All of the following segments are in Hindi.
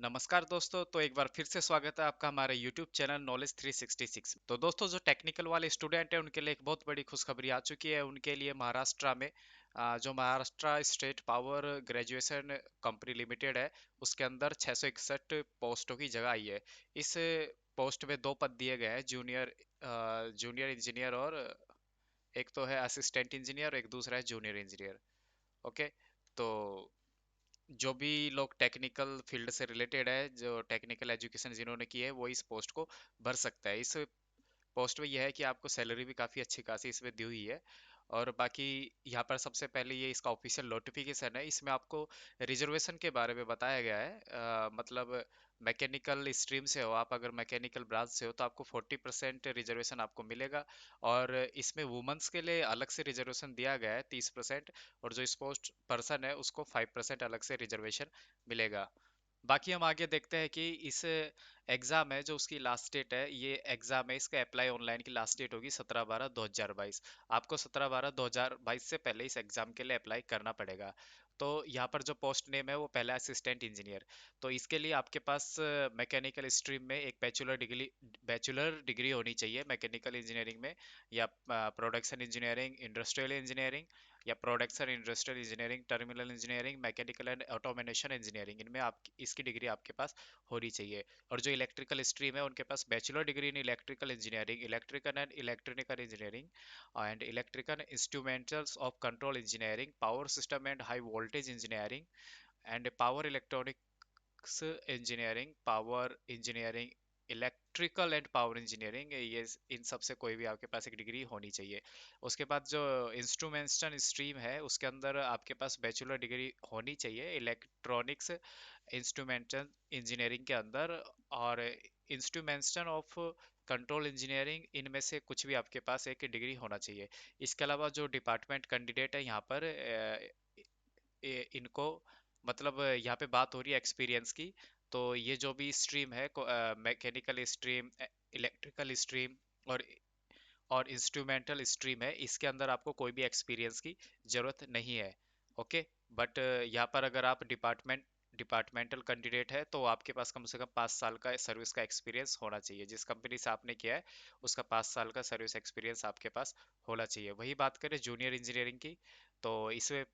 नमस्कार दोस्तों। तो एक बार फिर से स्वागत है आपका हमारे YouTube चैनल नॉलेज 366। तो दोस्तों, जो टेक्निकल वाले स्टूडेंट हैं उनके लिए एक बहुत बड़ी खुशखबरी आ चुकी है। उनके लिए महाराष्ट्र में जो Maharashtra state power graduation company limited है, उसके अंदर 661 पोस्टों की जगह आई है। इस पोस्ट में दो पद दिए गए हैं, जूनियर इंजीनियर, और एक तो है असिस्टेंट इंजीनियर और एक दूसरा है जूनियर इंजीनियर। ओके। तो जो भी लोग टेक्निकल फील्ड से रिलेटेड है, जो टेक्निकल एजुकेशन जिन्होंने की है, वो इस पोस्ट को भर सकता है। इस पोस्ट में यह है कि आपको सैलरी भी काफ़ी अच्छी खासी इसमें दी हुई है। और बाकी यहाँ पर सबसे पहले ये इसका ऑफिशियल नोटिफिकेशन है। इसमें आपको रिजर्वेशन के बारे में बताया गया है। मतलब मैकेनिकल स्ट्रीम से हो आप, अगर मैकेनिकल ब्रांच से हो, तो आपको 40% रिजर्वेशन आपको मिलेगा। और इसमें वुमेन्स के लिए अलग से रिजर्वेशन दिया गया है 30%। और जो स्पोर्ट्स पर्सन है उसको 5% अलग से रिजर्वेशन मिलेगा। बाकी हम आगे देखते हैं कि इस एग्ज़ाम है जो उसकी लास्ट डेट है, ये एग्ज़ाम है, इसका अप्लाई ऑनलाइन की लास्ट डेट होगी 17/12/2022। आपको 17/12/2022 से पहले इस एग्ज़ाम के लिए अप्लाई करना पड़ेगा। तो यहाँ पर जो पोस्ट नेम है वो पहला असिस्टेंट इंजीनियर। तो इसके लिए आपके पास मैकेनिकल स्ट्रीम में एक बैचलर डिग्री होनी चाहिए मैकेनिकल इंजीनियरिंग में, या प्रोडक्शन इंजीनियरिंग, इंडस्ट्रियल इंजीनियरिंग, या production industrial engineering, terminal engineering, mechanical and automation engineering, इनमें आप इसकी डिग्री आपके पास होनी चाहिए। और जो इलेक्ट्रिकल स्ट्रीम है उनके पास bachelor degree in electrical engineering, electrical and electrical engineering, and electrical instrumentals of control engineering, power system and high voltage engineering, and power electronics engineering, power engineering, electrical and power engineering, ये इन सब से कोई भी आपके पास एक डिग्री होनी चाहिए। उसके बाद जो इंस्ट्रूमेंटेशन स्ट्रीम है उसके अंदर आपके पास बैचलर डिग्री होनी चाहिए इलेक्ट्रॉनिक्स इंस्ट्रूमेंटेशन इंजीनियरिंग के अंदर, और इंस्ट्रूमेंटेशन ऑफ कंट्रोल इंजीनियरिंग, इनमें से कुछ भी आपके पास एक डिग्री होना चाहिए। इसके अलावा जो डिपार्टमेंट कैंडिडेट है यहाँ पर इनको, मतलब यहाँ पे बात हो रही है एक्सपीरियंस की। तो ये जो भी स्ट्रीम है, मैकेनिकल स्ट्रीम, इलेक्ट्रिकल स्ट्रीम, और इंस्ट्रूमेंटल स्ट्रीम है, इसके अंदर आपको कोई भी एक्सपीरियंस की जरूरत नहीं है। ओके। बट यहाँ पर अगर आप डिपार्टमेंटल कैंडिडेट है तो आपके पास कम से कम 5 साल का सर्विस का एक्सपीरियंस होना चाहिए। जिस कंपनी से आपने किया है उसका 5 साल का सर्विस एक्सपीरियंस आपके पास होना चाहिए। वही बात करें जूनियर इंजीनियरिंग की, तो इसमें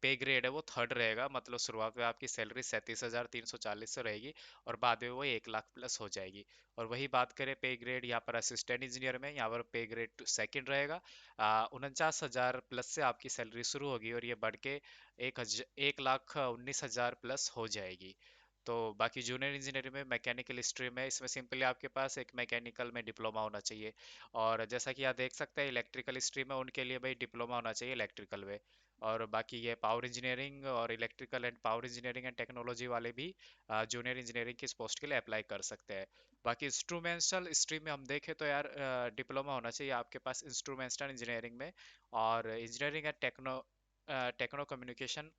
पे ग्रेड है वो थर्ड रहेगा। मतलब शुरुआत में आपकी सैलरी 37,340 से रहेगी, और बाद में वो 1 लाख प्लस हो जाएगी। और वही बात करें पे ग्रेड यहाँ पर असिस्टेंट इंजीनियर में, यहाँ पर पे ग्रेड सेकंड रहेगा। 49,000 प्लस से आपकी सैलरी शुरू होगी, और ये बढ़ के 1,19,000 प्लस हो जाएगी। तो बाकी जूनियर इंजीनियरिंग में मैकेनिकल स्ट्रीम है, इसमें सिंपली आपके पास एक मैकेनिकल में डिप्लोमा होना चाहिए। और जैसा कि आप देख सकते हैं इलेक्ट्रिकल स्ट्रीम है, उनके लिए भाई डिप्लोमा होना चाहिए इलेक्ट्रिकल में। और बाकी ये पावर इंजीनियरिंग और electrical and power engineering and technology वाले भी जूनियर इंजीनियरिंग की इस पोस्ट के लिए अप्लाई कर सकते हैं। बाकी इंस्ट्रूमेंटल स्ट्रीम में हम देखें तो यार डिप्लोमा होना चाहिए आपके पास इंस्ट्रूमेंटल इंजीनियरिंग में, और engineering and techno communication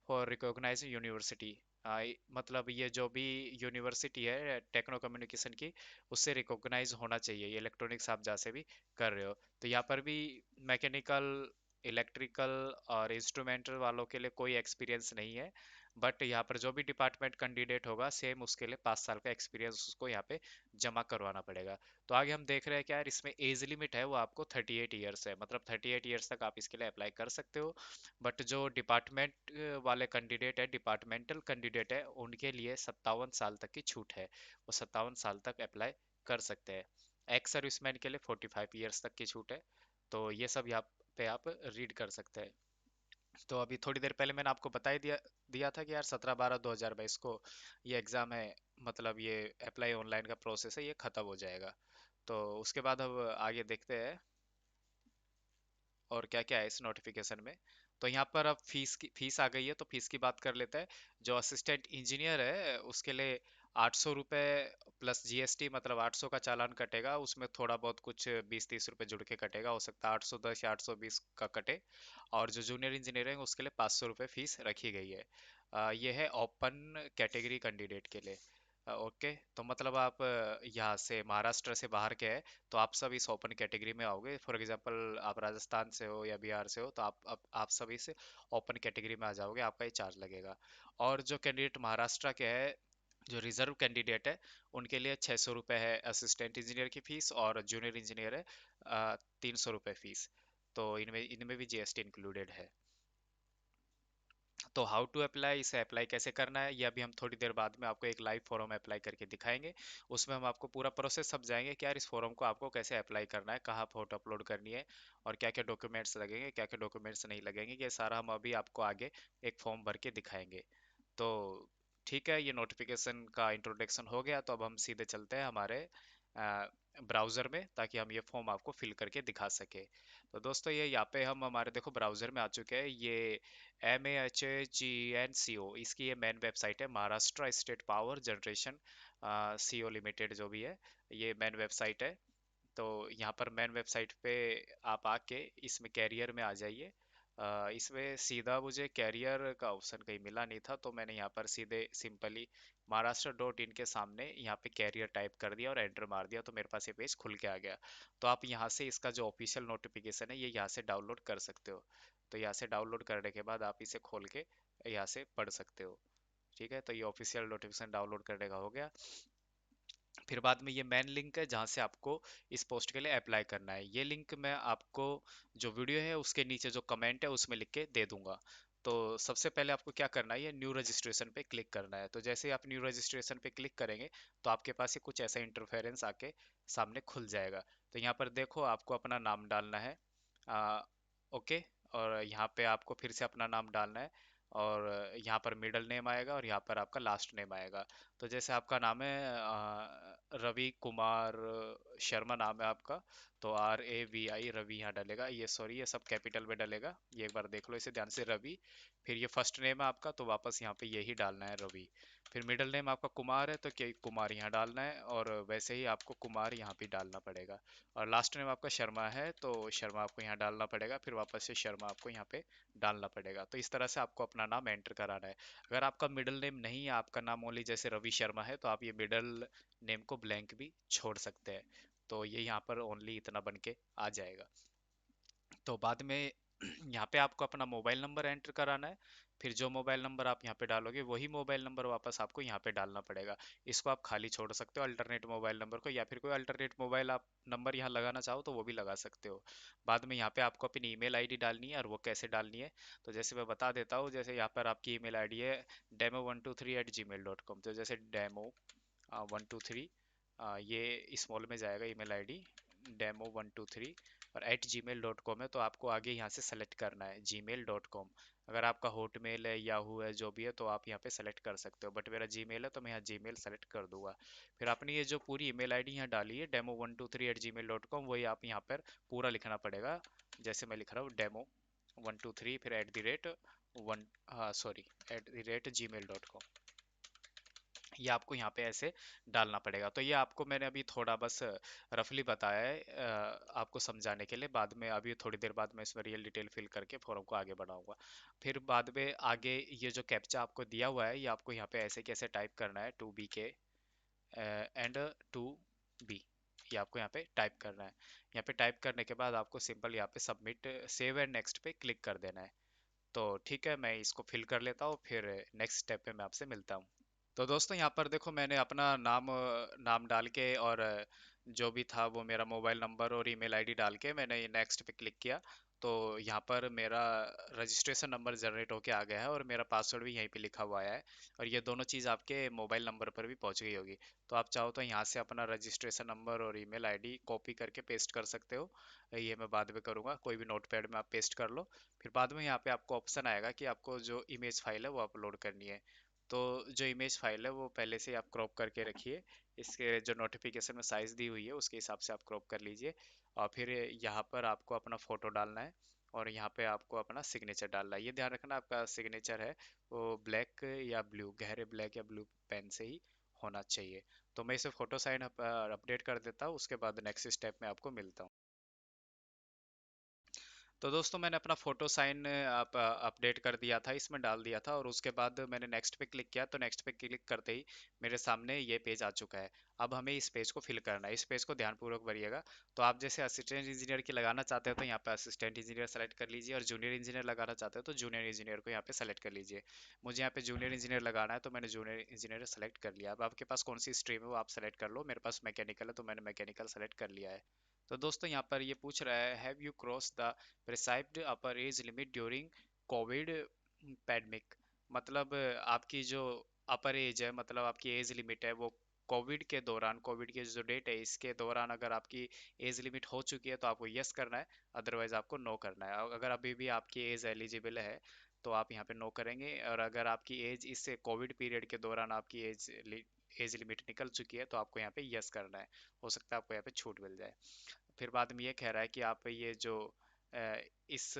for recognize university. मतलब ये जो भी यूनिवर्सिटी है टेक्नो कम्युनिकेशन की, उससे रिकॉग्नाइज होना चाहिए। ये इलेक्ट्रॉनिक्स आप जहाँ से भी कर रहे हो, तो यहाँ पर भी मैकेनिकल, इलेक्ट्रिकल और इंस्ट्रूमेंटल वालों के लिए कोई एक्सपीरियंस नहीं है। बट यहाँ पर जो भी डिपार्टमेंट कैंडिडेट होगा सेम उसके लिए 5 साल का एक्सपीरियंस उसको यहाँ पे जमा करवाना पड़ेगा। तो आगे हम देख रहे हैं कि यार इसमें एज लिमिट है वो आपको 38 ईयर्स है, मतलब 38 ईयर्स तक आप इसके लिए अप्लाई कर सकते हो। बट जो डिपार्टमेंट वाले कैंडिडेट है, डिपार्टमेंटल कैंडिडेट है, उनके लिए 57 साल तक की छूट है, वो 57 साल तक अप्लाई कर सकते हैं। एक्स सर्विसमैन के लिए 45 ईयर्स तक की छूट है। तो ये सब यहाँ पे आप रीड कर सकते हैं। तो अभी थोड़ी देर पहले मैंने आपको बता ही दिया दिया था कि यार 17/12/2022 को ये एग्ज़ाम है, मतलब ये अप्लाई ऑनलाइन का प्रोसेस है, ये ख़त्म हो जाएगा। तो उसके बाद अब आगे देखते हैं और क्या क्या है इस नोटिफिकेशन में। तो यहाँ पर अब फीस आ गई है, तो फीस की बात कर लेते हैं। जो असिस्टेंट इंजीनियर है उसके लिए 800 रुपये प्लस जीएसटी, मतलब 800 का चालान कटेगा, उसमें थोड़ा बहुत कुछ 20-30 रुपये जुड़ के कटेगा, हो सकता है 810 या 820 का कटे। और जो जूनियर इंजीनियर है उसके लिए 500 रुपये फीस रखी गई है। ये है ओपन कैटेगरी कैंडिडेट के लिए। ओके। तो मतलब आप यहाँ से महाराष्ट्र से बाहर के हैं, तो आप सब इस ओपन कैटेगरी में आओगे। फॉर एग्जांपल आप राजस्थान से हो या बिहार से हो, तो आप सब इस ओपन कैटेगरी में आ जाओगे, आपका ये चार्ज लगेगा। और जो कैंडिडेट महाराष्ट्र के हैं जो रिजर्व कैंडिडेट है उनके लिए 600 रुपये है असिस्टेंट इंजीनियर की फीस, और जूनियर इंजीनियर है 300 रुपये फीस। तो इनमें इनमें भी जीएसटी इंक्लूडेड है। तो हाउ टू अप्लाई, इसे अप्लाई कैसे करना है, ये अभी हम थोड़ी देर बाद में आपको एक लाइव फॉर्म अप्लाई करके दिखाएंगे। उसमें हम आपको पूरा प्रोसेस समझाएंगे कि यार इस फॉर्म को आपको कैसे अप्लाई करना है, कहाँ फोटो अपलोड करनी है, और क्या क्या डॉक्यूमेंट्स लगेंगे, क्या क्या डॉक्यूमेंट्स नहीं लगेंगे, ये सारा हम अभी आपको आगे एक फॉर्म भर के दिखाएंगे। तो ठीक है, ये नोटिफिकेशन का इंट्रोडक्शन हो गया, तो अब हम सीधे चलते हैं हमारे ब्राउज़र में, ताकि हम ये फॉर्म आपको फिल करके दिखा सके। तो दोस्तों ये यहाँ पे हम हमारे देखो ब्राउज़र में आ चुके हैं। ये MAHGNCO इसकी ये मेन वेबसाइट है, Maharashtra state power generation CO limited जो भी है, ये मेन वेबसाइट है। तो यहाँ पर मेन वेबसाइट पे आप आके इसमें कैरियर में आ जाइए। इसमें सीधा मुझे कैरियर का ऑप्शन कहीं मिला नहीं था, तो मैंने यहाँ पर सीधे सिंपली महाराष्ट्र.in के सामने यहाँ पे कैरियर टाइप कर दिया और एंटर मार दिया, तो मेरे पास ये पेज खुल के आ गया। तो आप यहाँ से इसका जो ऑफिशियल नोटिफिकेशन है ये यहाँ से डाउनलोड कर सकते हो। तो यहाँ से डाउनलोड करने के बाद आप इसे खोल के यहाँ से पढ़ सकते हो। ठीक है, तो ये ऑफिशियल नोटिफिकेशन डाउनलोड करने का हो गया। फिर बाद में ये मेन लिंक है जहाँ से आपको इस पोस्ट के लिए अप्लाई करना है। ये लिंक मैं आपको जो वीडियो है उसके नीचे जो कमेंट है उसमें लिख के दे दूंगा। तो सबसे पहले आपको क्या करना है, ये न्यू रजिस्ट्रेशन पे क्लिक करना है। तो जैसे ही आप न्यू रजिस्ट्रेशन पे क्लिक करेंगे तो आपके पास ये कुछ ऐसा इंटरफेरेंस आके सामने खुल जाएगा। तो यहाँ पर देखो आपको अपना नाम डालना है। आ, ओके। और यहाँ पे आपको फिर से अपना नाम डालना है, और यहाँ पर मिडल नेम आएगा और यहाँ पर आपका लास्ट नेम आएगा। तो जैसे आपका नाम है रवि कुमार शर्मा नाम है आपका, तो RAVI रवि यहाँ डलेगा। ये सॉरी ये सब कैपिटल में डलेगा, ये एक बार देख लो इसे ध्यान से, रवि। फिर ये फर्स्ट नेम है आपका, तो वापस यहाँ पे यही डालना है रवि। फिर मिडिल नेम आपका कुमार है, तो क्या कुमार यहाँ डालना है, और वैसे ही आपको कुमार यहाँ पे डालना पड़ेगा। और लास्ट नेम आपका शर्मा है, तो शर्मा आपको यहाँ डालना पड़ेगा, फिर वापस से शर्मा आपको यहाँ पे डालना पड़ेगा। तो इस तरह से आपको अपना नाम एंटर कराना है। अगर आपका मिडिल नेम नहीं है, आपका नाम ओनली जैसे रवि शर्मा है, तो आप ये मिडिल नेम को ब्लैंक भी छोड़ सकते हैं। तो ये यहाँ पर ओनली इतना बन के आ जाएगा। तो बाद में यहाँ पे आपको अपना मोबाइल नंबर एंटर कराना है। फिर जो मोबाइल नंबर आप यहाँ पे डालोगे वही मोबाइल नंबर वापस आपको यहाँ पे डालना पड़ेगा। इसको आप खाली छोड़ सकते हो अल्टरनेट मोबाइल नंबर को, या फिर कोई अल्टरनेट मोबाइल आप नंबर यहाँ लगाना चाहो तो वो भी लगा सकते हो। बाद में यहाँ पे आपको अपनी ईमेल आईडी डालनी है, और वो कैसे डालनी है तो जैसे मैं बता देता हूँ। जैसे यहाँ पर आपकी ईमेल आईडी है demo123@gmail.com। तो जैसे demo123, ये स्मॉल में जाएगा ईमेल आईडी demo123, और @gmail.com है, तो आपको आगे यहाँ से सेलेक्ट करना है gmail.com। अगर आपका हॉटमेल है, याहू है, जो भी है तो आप यहाँ पे सेलेक्ट कर सकते हो, बट मेरा जीमेल है तो मैं यहाँ जीमेल सेलेक्ट कर दूंगा। फिर आपने ये जो पूरी ईमेल आईडी यहाँ डाली है demo123@gmail.com, वही आप यहाँ पर पूरा लिखना पड़ेगा। जैसे मैं लिख रहा हूँ demo123 फिर at the rate one sorry @gmail.com, ये आपको यहाँ पे ऐसे डालना पड़ेगा। तो ये आपको मैंने अभी थोड़ा बस रफली बताया है आपको समझाने के लिए। बाद में अभी थोड़ी देर बाद मैं इसमें रियल डिटेल फिल करके फॉर्म को आगे बढ़ाऊंगा। फिर बाद में आगे ये जो कैप्चा आपको दिया हुआ है ये आपको यहाँ पे ऐसे कैसे टाइप करना है, 2BK एंड 2B, ये आपको यहाँ पे टाइप करना है। यहाँ पे टाइप करने के बाद आपको सिंपल यहाँ पे सबमिट सेव एंड नेक्स्ट पे क्लिक कर देना है। तो ठीक है, मैं इसको फिल कर लेता हूँ, फिर नेक्स्ट स्टेप पे मैं आपसे मिलता हूँ। तो दोस्तों यहाँ पर देखो मैंने अपना नाम डाल के, और जो भी था वो मेरा मोबाइल नंबर और ईमेल आईडी डाल के मैंने नेक्स्ट पे क्लिक किया। तो यहाँ पर मेरा रजिस्ट्रेशन नंबर जनरेट होके आ गया है, और मेरा पासवर्ड भी यहीं पे लिखा हुआ है। और ये दोनों चीज़ आपके मोबाइल नंबर पर भी पहुँच गई होगी। तो आप चाहो तो यहाँ से अपना रजिस्ट्रेशन नंबर और ईमेल आईडी कॉपी करके पेस्ट कर सकते हो। ये मैं बाद में करूँगा, कोई भी नोटपैड में आप पेस्ट कर लो। फिर बाद में यहाँ पे आपको ऑप्शन आएगा कि आपको जो इमेज फाइल है वो अपलोड करनी है। तो जो इमेज फाइल है वो पहले से आप क्रॉप करके रखिए। इसके जो नोटिफिकेशन में साइज दी हुई है उसके हिसाब से आप क्रॉप कर लीजिए। और फिर यहाँ पर आपको अपना फोटो डालना है, और यहाँ पे आपको अपना सिग्नेचर डालना है। ये ध्यान रखना आपका सिग्नेचर है वो ब्लैक या ब्लू, गहरे ब्लैक या ब्लू पेन से ही होना चाहिए। तो मैं इसे फोटो साइड अपडेट कर देता हूँ, उसके बाद नेक्स्ट स्टेप में आपको मिलता हूँ। तो दोस्तों मैंने अपना फोटो साइन आप अपडेट कर दिया था, इसमें डाल दिया था, और उसके बाद मैंने नेक्स्ट पे क्लिक किया, तो नेक्स्ट पे क्लिक करते ही मेरे सामने ये पेज आ चुका है। अब हमें इस पेज को फिल करना है, इस पेज को ध्यानपूर्वक भरिएगा। तो आप जैसे असिस्टेंट इंजीनियर की लगाना चाहते हो तो यहाँ पे असिस्टेंट इंजीनियर सेलेक्ट कर लीजिए, और जूनियर इंजीनियर लगाना चाहते हो तो जूनियर इंजीनियर को यहाँ पे सेलेक्ट कर लीजिए। मुझे यहाँ पे जूनियर इंजीनियर लगाना है तो मैंने जूनियर इंजीनियर सेलेक्ट कर लिया। अब आपके पास कौन सी स्ट्रीम है वो आप सेलेक्ट कर लो, मेरे पास मैकेनिकल है तो मैंने मैकेनिकल सेलेक्ट कर लिया है। तो दोस्तों यहाँ पर ये पूछ रहा है, have you cross the prescribed upper age limit during Covid pandemic. मतलब आपकी जो अपर एज है, मतलब आपकी एज लिमिट है, वो कोविड के दौरान, कोविड की जो डेट है इसके दौरान अगर आपकी एज लिमिट हो चुकी है तो आपको यस करना है, अदरवाइज आपको नो करना है। अगर अभी भी आपकी एज एलिजिबल है तो आप यहाँ पे नो करेंगे, और अगर आपकी एज इससे कोविड पीरियड के दौरान आपकी एज लिमिट निकल चुकी है तो आपको यहाँ पे यस करना है। हो सकता है आपको यहाँ पे छूट मिल जाए। फिर बाद में ये कह रहा है कि आप ये जो इस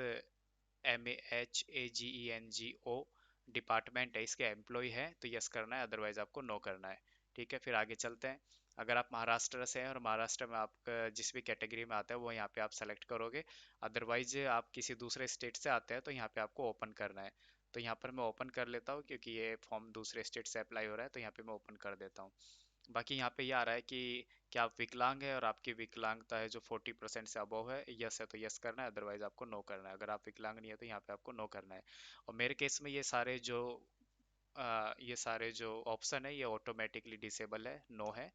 MEHAGENGO डिपार्टमेंट है इसके एम्प्लॉय है तो यस करना है, अदरवाइज आपको नो करना है। ठीक है, फिर आगे चलते हैं। अगर आप महाराष्ट्र से हैं और महाराष्ट्र में आप जिस भी कैटेगरी में आते हैं वो यहाँ पे आप सेलेक्ट करोगे। अदरवाइज आप किसी दूसरे स्टेट से आते हैं तो यहाँ पे आपको ओपन करना है। तो यहाँ पर मैं ओपन कर लेता हूँ क्योंकि ये फॉर्म दूसरे स्टेट से अप्लाई हो रहा है, तो यहाँ पे मैं ओपन कर देता हूँ। बाकी यहाँ पे ये आ रहा है कि क्या आप विकलांग है, और आपकी विकलांगता है जो 40% से अबव है, यस है तो यस करना है, अदरवाइज आपको नो करना है। अगर आप विकलांग नहीं है तो यहाँ पे आपको नो करना है। और मेरे केस में ये सारे जो ऑप्शन है ये ऑटोमेटिकली डिसेबल है, नो है।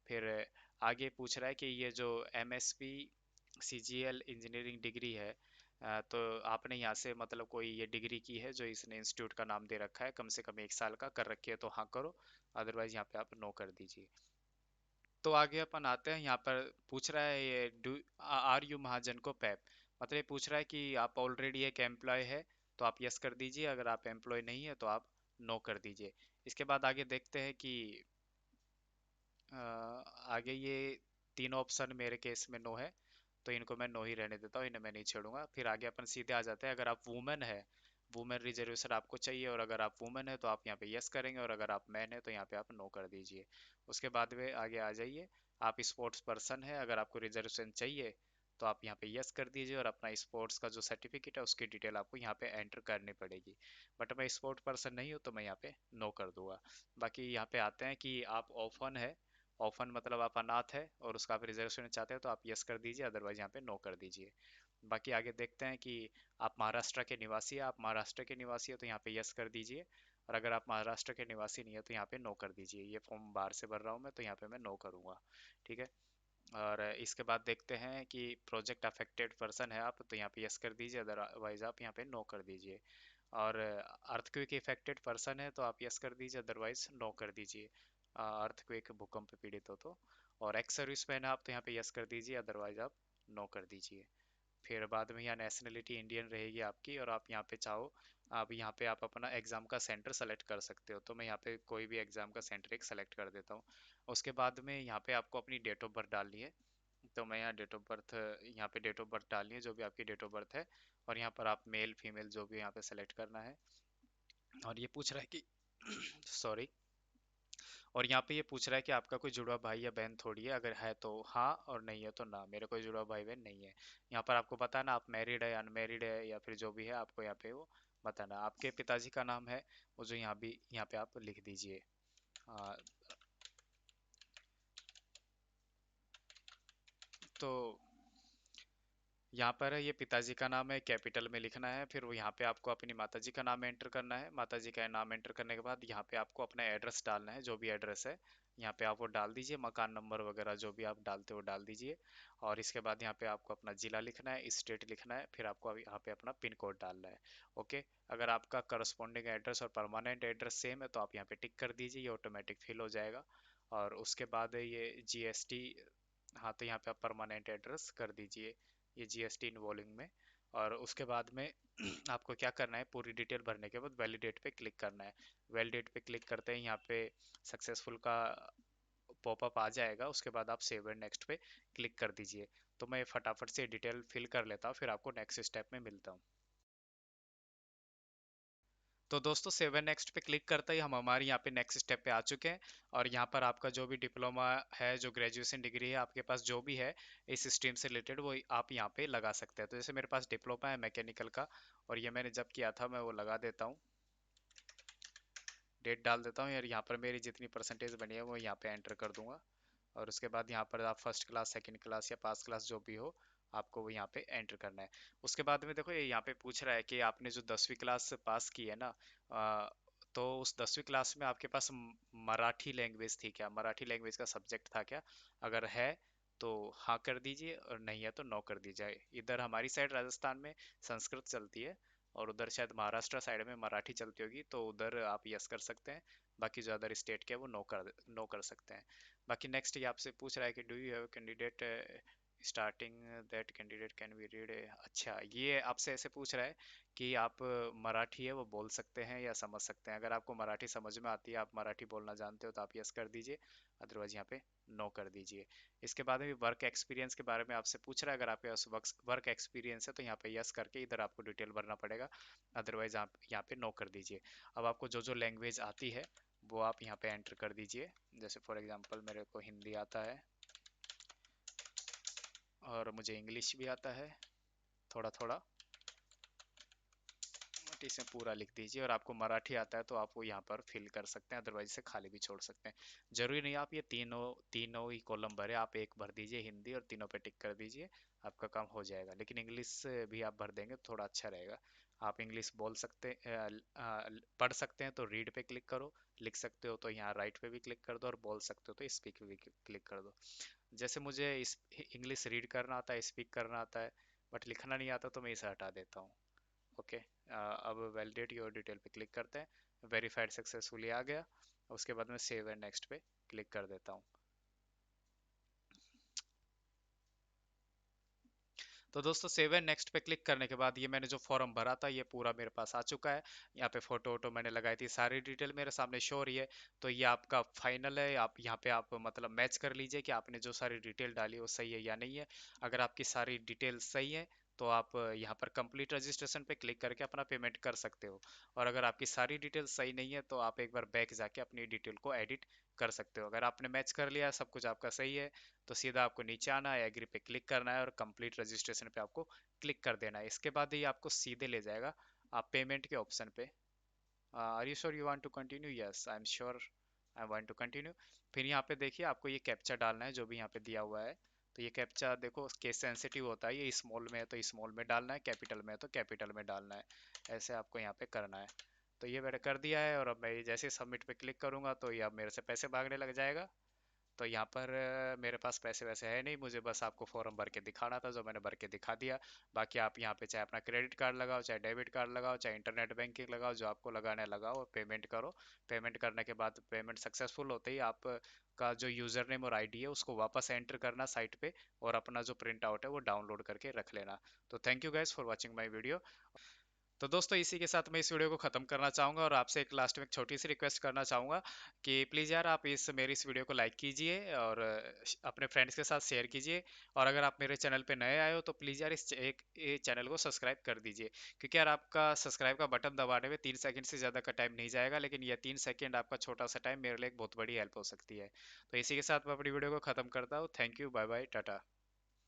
फिर आगे पूछ रहा है कि ये जो MSP CGL इंजीनियरिंग डिग्री है, तो आपने यहाँ से मतलब कोई ये डिग्री की है जो इसने इंस्टीट्यूट का नाम दे रखा है, कम से कम 1 साल का कर रखी है तो हाँ करो, अदरवाइज यहाँ पे आप नो कर दीजिए। तो आगे अपन आते हैं, यहाँ पर पूछ रहा है ये डू आर यू महाजन को पैप, मतलब ये पूछ रहा है कि आप ऑलरेडी एक एम्प्लॉय है तो आप यस कर दीजिए, अगर आप एम्प्लॉय नहीं है तो आप नो कर दीजिए। इसके बाद आगे देखते हैं कि अ, आगे ये तीनों ऑप्शन मेरे केस में नो है, तो इनको मैं नो ही रहने देता हूँ, इन्हें मैं नहीं छोड़ूंगा। फिर आगे अपन सीधे आ जाते हैं, अगर आप वुमेन है, वुमेन रिजर्वेशन आपको चाहिए, और अगर आप वुमेन है तो आप यहाँ पे यस करेंगे, और अगर आप मैन है तो यहाँ पे आप नो कर दीजिए। उसके बाद में आगे आ जाइए, आप स्पोर्ट्स पर्सन है, अगर आपको रिजर्वेशन चाहिए तो आप यहाँ पे यस कर दीजिए, और अपना स्पोर्ट्स का जो सर्टिफिकेट है उसकी डिटेल आपको यहाँ पे एंटर करनी पड़ेगी। बट मैं स्पोर्ट पर्सन नहीं हूँ तो मैं यहाँ पे नो कर दूंगा। बाकी यहाँ पे आते हैं कि आप ऑफन है, ऑफन मतलब आप अनाथ है और उसका आप रिजर्वेशन चाहते हो तो आप यस कर दीजिए, अदरवाइज यहाँ पे नो कर दीजिए। बाकी आगे देखते हैं कि आप महाराष्ट्र के निवासी है, आप महाराष्ट्र के निवासी है तो यहाँ पे यस कर दीजिए, और अगर आप महाराष्ट्र के निवासी नहीं है तो यहाँ पे नो कर दीजिए। ये फॉर्म बाहर से भर रहा हूँ मैं तो यहाँ पे मैं नो करूँगा। ठीक है। और इसके बाद देखते हैं कि प्रोजेक्ट अफेक्टेड पर्सन है आप तो यहाँ पे यस कर दीजिए, अदरवाइज आप यहाँ पे नो कर दीजिए। और अर्थक्वेक इफेक्टेड पर्सन है तो आप यस कर दीजिए, अदरवाइज नो कर दीजिए, अर्थक्वेक भूकंप पीड़ित हो तो। और एक्स सर्विस मैन है आप तो यहाँ पे यस कर दीजिए, अदरवाइज आप नो कर दीजिए। फिर बाद में यहाँ नेशनलिटी इंडियन रहेगी आपकी, और आप यहाँ पे चाहो आप यहाँ पे आप अपना एग्जाम का सेंटर सेलेक्ट कर सकते हो, तो मैं यहाँ पे कोई भी एग्जाम का सेंटर एक सेलेक्ट कर देता हूँ। उसके बाद में यहाँ पे आपको अपनी डेट ऑफ बर्थ डालनी है, तो मैं यहाँ डेट ऑफ बर्थ, यहाँ पे डेट ऑफ बर्थ डालनी है जो भी आपकी डेट ऑफ बर्थ है, और यहाँ पर आप मेल फीमेल जो भी यहाँ पे सेलेक्ट करना है। और ये पूछ रहा है कि सॉरी, और यहाँ पे ये पूछ रहा है कि आपका कोई जुड़वा भाई या बहन थोड़ी है, अगर है तो हाँ, और नहीं है तो ना, मेरे कोई जुड़वा भाई बहन नहीं है। यहाँ पर आपको बताना आप मैरिड है, अनमैरिड है, या फिर जो भी है आपको यहाँ पे वो बताना। आपके पिताजी का नाम है वो जो यहाँ पे आप लिख दीजिए। आ, तो यहाँ पर है ये पिताजी का नाम है, कैपिटल में लिखना है। फिर वो यहाँ पे आपको अपनी माताजी का नाम एंटर करना है, माताजी का नाम एंटर करने के बाद यहाँ पे आपको अपना एड्रेस डालना है, जो भी एड्रेस है यहाँ पे आप वो डाल दीजिए, मकान नंबर वगैरह जो भी आप डालते हो डाल दीजिए। और इसके बाद यहाँ पे आपको अपना जिला लिखना है, स्टेट लिखना है, फिर आपको अभी यहाँ पे अपना पिन कोड डालना है। ओके। अगर आपका करस्पॉन्डिंग एड्रेस और परमानेंट एड्रेस सेम है तो आप यहाँ पे टिक कर दीजिए, ये ऑटोमेटिक फिल हो जाएगा। और उसके बाद ये GST, हाँ तो यहाँ पे आप परमानेंट एड्रेस कर दीजिए, ये GST इन्वॉल्विंग में। और उसके बाद में आपको क्या करना है, पूरी डिटेल भरने के बाद वैलिडेट पे क्लिक करना है। वैलिडेट पे क्लिक करते ही यहाँ पे सक्सेसफुल का पॉपअप आ जाएगा, उसके बाद आप सेव एंड नेक्स्ट पे क्लिक कर दीजिए। तो मैं फटाफट से डिटेल फिल कर लेता हूँ, फिर आपको नेक्स्ट स्टेप में मिलता हूँ। तो दोस्तों सेवन नेक्स्ट पे क्लिक करते ही हम हमारे यहाँ पे नेक्स्ट स्टेप पे आ चुके हैं। और यहाँ पर आपका जो भी डिप्लोमा है, जो ग्रेजुएशन डिग्री है आपके पास जो भी है इस स्ट्रीम से रिलेटेड, वो आप यहाँ पे लगा सकते हैं। तो जैसे मेरे पास डिप्लोमा है मैकेनिकल का, और ये मैंने जब किया था मैं वो लगा देता हूँ, डेट डाल देता हूँ, और यहाँ पर मेरी जितनी परसेंटेज बनी है वो यहाँ पे एंटर कर दूंगा। और उसके बाद यहाँ पर आप फर्स्ट क्लास, सेकंड क्लास या पास क्लास जो भी हो, आपको वो यहाँ पे एंटर करना है। उसके बाद में देखो ये यहाँ पे पूछ रहा है कि आपने जो 10वीं क्लास पास की है ना, आ, तो उस 10वीं क्लास में आपके पास मराठी लैंग्वेज थी क्या, मराठी लैंग्वेज का सब्जेक्ट था क्या? अगर है तो हाँ कर दीजिए, और नहीं है तो नो कर दीजिए। इधर हमारी साइड राजस्थान में संस्कृत चलती है, और उधर शायद महाराष्ट्र साइड में मराठी चलती होगी, तो उधर आप यस कर सकते हैं। बाकी जो अदर स्टेट के हैं वो नो कर सकते हैं। बाकी नेक्स्ट ये आपसे पूछ रहा है कि do you have candidate starting that candidate can be read. अच्छा, ये आपसे ऐसे पूछ रहा है कि आप मराठी है वो बोल सकते हैं या समझ सकते हैं। अगर आपको मराठी समझ में आती है, आप मराठी बोलना जानते हो, तो आप यस कर दीजिए, अदरवाइज यहाँ पे नो कर दीजिए। इसके बाद में वर्क एक्सपीरियंस के बारे में आपसे पूछ रहा है। अगर आपके पास वर्क एक्सपीरियंस है तो यहाँ पे यस करके इधर आपको डिटेल भरना पड़ेगा, अदरवाइज आप यहाँ पे नो कर दीजिए। अब आपको जो जो लैंग्वेज आती है वो आप यहाँ पे एंटर कर दीजिए। जैसे फॉर एग्जांपल मेरे को हिंदी आता है, और मुझे इंग्लिश भी आता है थोड़ा थोड़ा, बट इसमें पूरा लिख दीजिए। और आपको मराठी आता है तो आप वो यहाँ पर फिल कर सकते हैं, अदरवाइज इसे खाली भी छोड़ सकते हैं। जरूरी नहीं आप ये तीनों तीनों ही कॉलम भरे, आप एक भर दीजिए हिंदी और तीनों पे टिक कर दीजिए, आपका काम हो जाएगा। लेकिन इंग्लिश भी आप भर देंगे तो थोड़ा अच्छा रहेगा। आप इंग्लिश बोल सकते पढ़ सकते हैं तो रीड पे क्लिक करो, लिख सकते हो तो यहाँ राइट पे भी क्लिक कर दो, और बोल सकते हो तो स्पीक पे भी क्लिक कर दो। जैसे मुझे इस इंग्लिश रीड करना आता है, स्पीक करना आता है, बट लिखना नहीं आता, तो मैं इसे हटा देता हूँ। ओके, अब वैलिडेट योर डिटेल पे क्लिक करते हैं, वेरीफाइड सक्सेसफुली आ गया। उसके बाद में सेव एंड नेक्स्ट पे क्लिक कर देता हूँ। तो दोस्तों सेव एंड नेक्स्ट पे क्लिक करने के बाद ये मैंने जो फॉर्म भरा था ये पूरा मेरे पास आ चुका है। यहाँ पे फोटो वोटो मैंने लगाई थी, सारी डिटेल मेरे सामने शो हो रही है। तो ये आपका फाइनल है। आप यहाँ पे आप मतलब मैच कर लीजिए कि आपने जो सारी डिटेल डाली वो सही है या नहीं है। अगर आपकी सारी डिटेल सही है तो आप यहाँ पर कंप्लीट रजिस्ट्रेशन पे क्लिक करके अपना पेमेंट कर सकते हो। और अगर आपकी सारी डिटेल सही नहीं है तो आप एक बार बैक जाके अपनी डिटेल को एडिट कर सकते हो। अगर आपने मैच कर लिया, सब कुछ आपका सही है, तो सीधा आपको नीचे आना है, एग्री पे क्लिक करना है, और कंप्लीट रजिस्ट्रेशन पे आपको क्लिक कर देना है। इसके बाद ये आपको सीधे ले जाएगा आप पेमेंट के ऑप्शन पे। Are you sure you want to continue? Yes, I am sure I want to continue. फिर यहाँ पे देखिए आपको ये कैप्चा डालना है जो भी यहाँ पे दिया हुआ है। तो ये कैप्चा देखो केस सेंसिटिव होता है, ये स्मॉल में है तो स्मॉल में डालना है, कैपिटल में है तो कैपिटल में डालना है। ऐसे आपको यहाँ पे करना है। तो ये मैंने कर दिया है, और अब मैं जैसे सबमिट पे क्लिक करूंगा तो ये अब मेरे से पैसे भागने लग जाएगा। तो यहाँ पर मेरे पास पैसे वैसे है नहीं, मुझे बस आपको फॉर्म भर के दिखाना था, जो मैंने भर के दिखा दिया। बाकी आप यहाँ पे चाहे अपना क्रेडिट कार्ड लगाओ, चाहे डेबिट कार्ड लगाओ, चाहे इंटरनेट बैंकिंग लगाओ, जो आपको लगाना है लगाओ और पेमेंट करो। पेमेंट करने के बाद पेमेंट सक्सेसफुल होते ही आप का जो यूज़र नेम और आईडी है उसको वापस एंटर करना साइट पे, और अपना जो प्रिंट आउट है वो डाउनलोड करके रख लेना। तो thank you guys for watching my video. तो दोस्तों इसी के साथ मैं इस वीडियो को ख़त्म करना चाहूँगा, और आपसे एक लास्ट में एक छोटी सी रिक्वेस्ट करना चाहूँगा कि प्लीज़ यार आप इस वीडियो को लाइक कीजिए, और अपने फ्रेंड्स के साथ शेयर कीजिए। और अगर आप मेरे चैनल पे नए आए हो तो प्लीज़ यार ये चैनल को सब्सक्राइब कर दीजिए, क्योंकि यार आपका सब्सक्राइब का बटन दबाने में 3 सेकंड से ज़्यादा का टाइम नहीं जाएगा, लेकिन यह 3 सेकंड आपका छोटा सा टाइम मेरे लिए एक बहुत बड़ी हेल्प हो सकती है। तो इसी के साथ मैं अपनी वीडियो को ख़त्म करता हूँ। Thank you, bye bye, Tata.